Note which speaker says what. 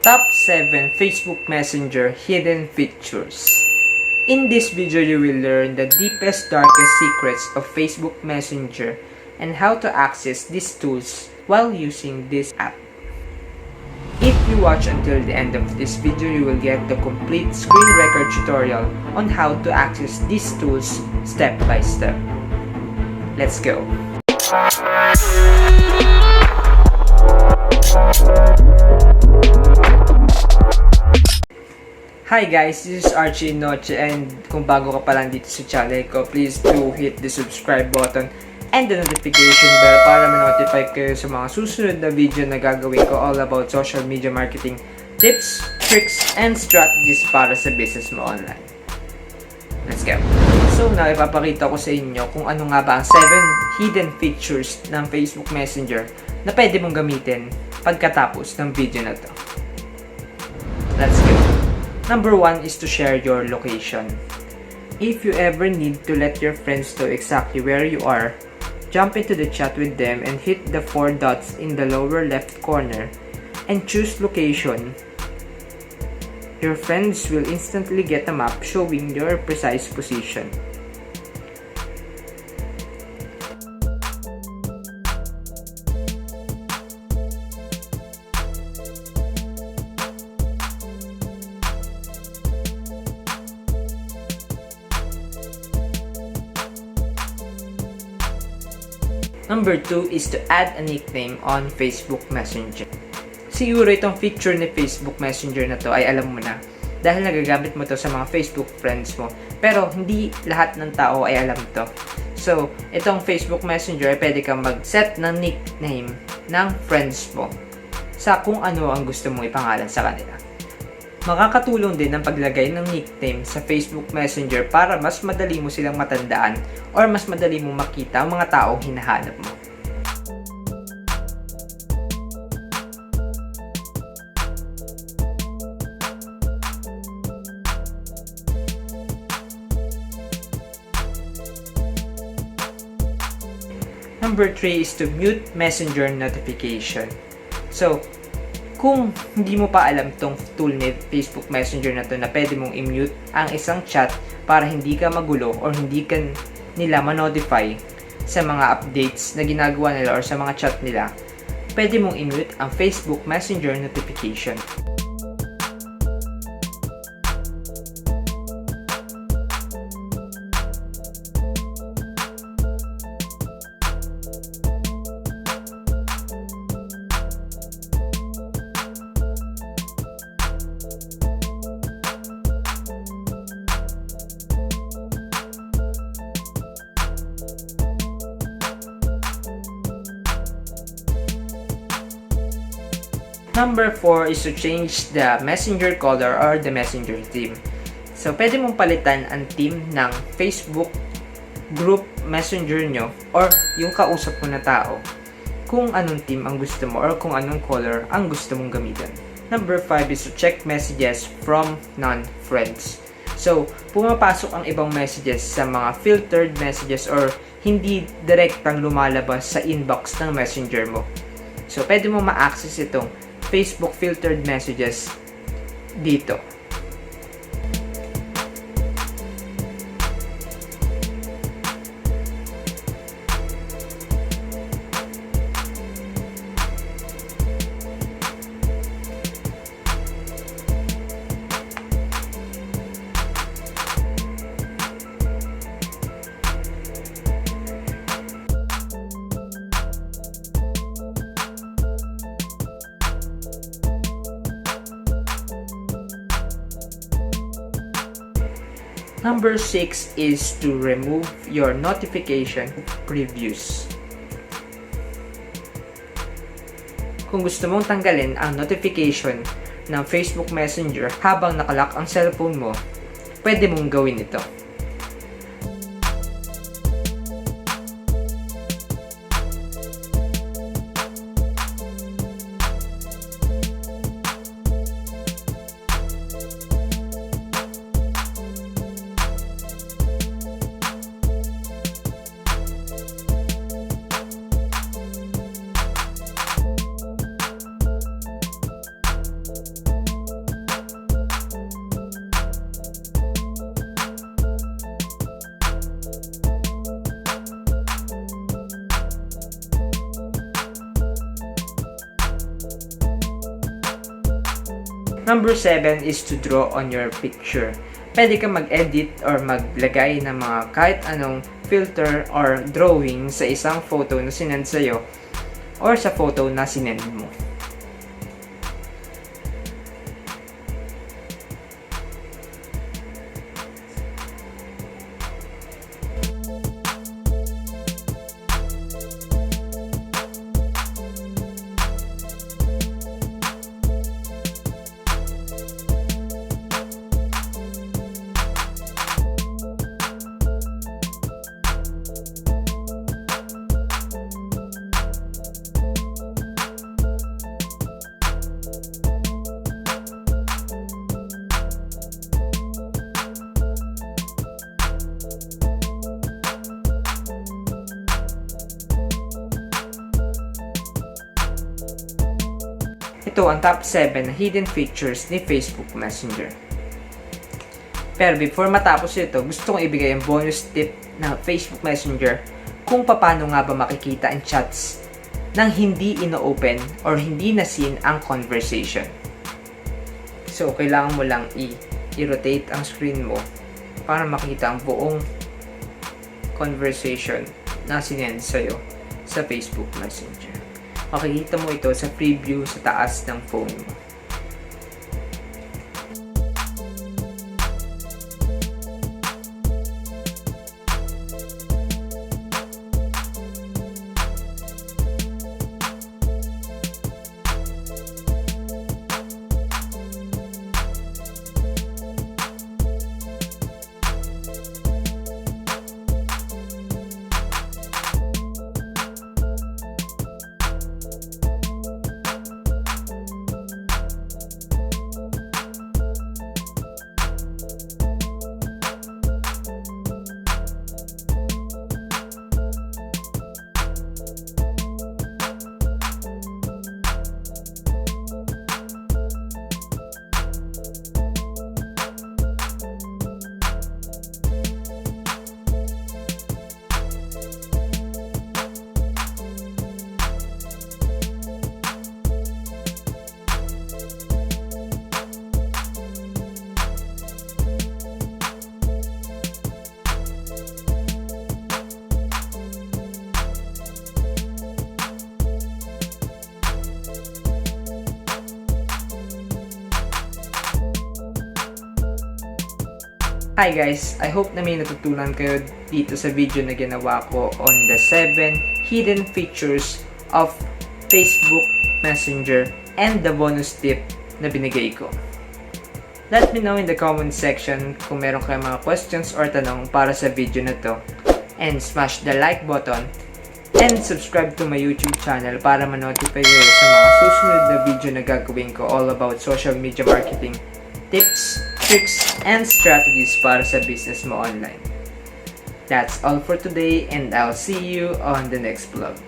Speaker 1: Top 7 Facebook Messenger Hidden Features. In this video, you will learn the deepest, darkest secrets of Facebook Messenger and how to access these tools while using this app. If you watch until the end of this video, you will get the complete screen record tutorial on how to access these tools step by step. Let's go! Hi guys, this is Archie Noche, and kung bago ka pa lang dito sa channel ko, please do hit the subscribe button and the notification bell para ma-notify kayo sa mga susunod na video na gagawin ko all about social media marketing tips, tricks, and strategies para sa business mo online. Let's go! So now, ipapakita ko sa inyo kung ano nga ba ang 7 hidden features ng Facebook Messenger na pwede mong gamitin pagkatapos ng video na to. Let's go! Number 1 is to share your location. If you ever need to let your friends know exactly where you are, jump into the chat with them and hit the 4 dots in the lower left corner and choose location. Your friends will instantly get a map showing your precise position. Number 2 is to add a nickname on Facebook Messenger. Siguro itong feature ni Facebook Messenger na to ay alam mo na dahil nagagamit mo to sa mga Facebook friends mo. Pero hindi lahat ng tao ay alam to. So, itong Facebook Messenger ay pwede kang mag-set ng nickname ng friends mo sa kung ano ang gusto mong ipangalan sa kanila. Makakatulong din ang paglagay ng nickname sa Facebook Messenger para mas madali mo silang matandaan or mas madali mo makita ang mga taong hinahanap mo. Number 3 is to mute Messenger notification. So, kung hindi mo pa alam tong tool ni Facebook Messenger na to na pwede mong i-mute ang isang chat para hindi ka magulo or hindi ka nila ma-notify sa mga updates na ginagawa nila or sa mga chat nila, pwede mong i-mute ang Facebook Messenger notification. Number 4 is to change the messenger color or the messenger theme. So, pwede mong palitan ang theme ng Facebook group messenger nyo or yung kausap mo na tao kung anong theme ang gusto mo or kung anong color ang gusto mong gamitin. Number 5 is to check messages from non-friends. So, pumapasok ang ibang messages sa mga filtered messages or hindi direktang lumalabas sa inbox ng messenger mo. So, pwede mo ma-access itong Facebook filtered messages dito. Number 6 is to remove your notification previews. Kung gusto mong tanggalin ang notification ng Facebook Messenger habang nakalock ang cellphone mo, pwede mong gawin ito. Number 7 is to draw on your picture. Pwede ka mag-edit or maglagay ng mga kahit anong filter or drawing sa isang photo na sinend sa'yo or sa photo na sinend mo. Ito ang top 7 na hidden features ni Facebook Messenger. Pero before matapos ito, gusto kong ibigay ang bonus tip ng Facebook Messenger kung paano nga ba makikita ang chats nang hindi ino-open or hindi na-seen ang conversation. So, kailangan mo lang i-rotate ang screen mo para makita ang buong conversation na sinend sa'yo sa Facebook Messenger. Makikita mo ito sa preview sa taas ng phone mo. Hi guys! I hope na may natutunan kayo dito sa video na ginawa ko on the 7 hidden features of Facebook Messenger and the bonus tip na binigay ko. Let me know in the comment section kung meron kayong mga questions or tanong para sa video na to. And smash the like button and subscribe to my YouTube channel para ma-notify kayo sa mga susunod na video na gagawin ko all about social media marketing tips, tricks, and strategies para sa business mo online. That's all for today and I'll see you on the next vlog.